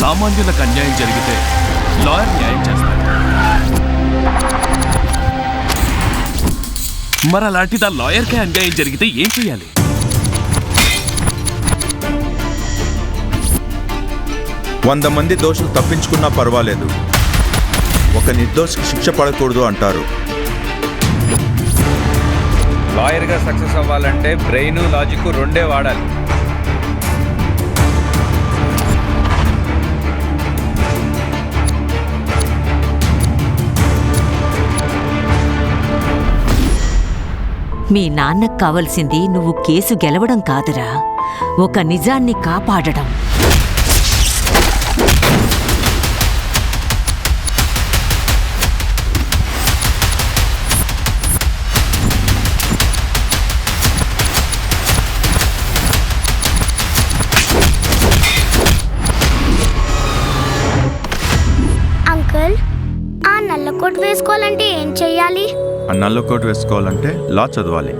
సామాన్యులకు అన్యాయం జరిగితే లాయర్ న్యాయం చేస్తాడు. మరి అలాంటిది ఆ లాయర్కే అన్యాయం జరిగితే ఏం చేయాలి? వంద మంది దోషులు తప్పించుకున్నా పర్వాలేదు, ఒక నిర్దోషికి శిక్ష పడకూడదు అంటారు. లాయర్గా సక్సెస్ అవ్వాలంటే బ్రెయిన్, లాజిక్ రెండే వాడాలి. మీ నాన్నకు కావలసింది నువ్వు కేసు గెలవడం కాదురా, ఒక నిజాన్ని కాపాడడం. అంకుల్, ఆ నల్ల కోట్ వేసుకోవాలంటే ఏం చెయ్యాలి? ఆ నల్ల కోట్ వేసుకోవాలంటే లా చదవాలి.